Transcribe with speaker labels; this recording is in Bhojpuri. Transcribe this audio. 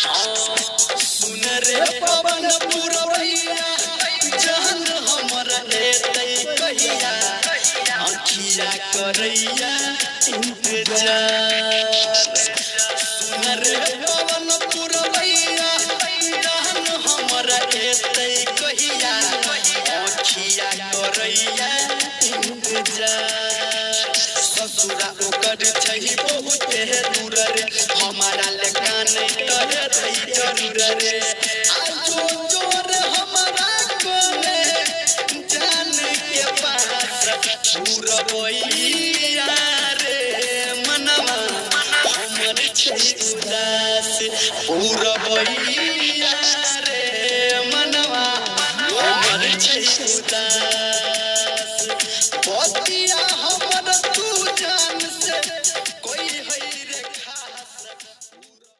Speaker 1: सुन रे पवन पुरवैया जान हमरा लेतै कहिया अखिया करैया इंतजार सुन रे पवन पुरवैया जान हमरा लेतै कहिया अखिया करैया इंतजार ससुरा ओकर छही बहुत दूर रे हमारा लेका नहीं रहे रही जरूर रे आजो जोर हमारा कोने जान के पास पूरा बोइया रे मनवा हमर छही उदास पूरा बोइया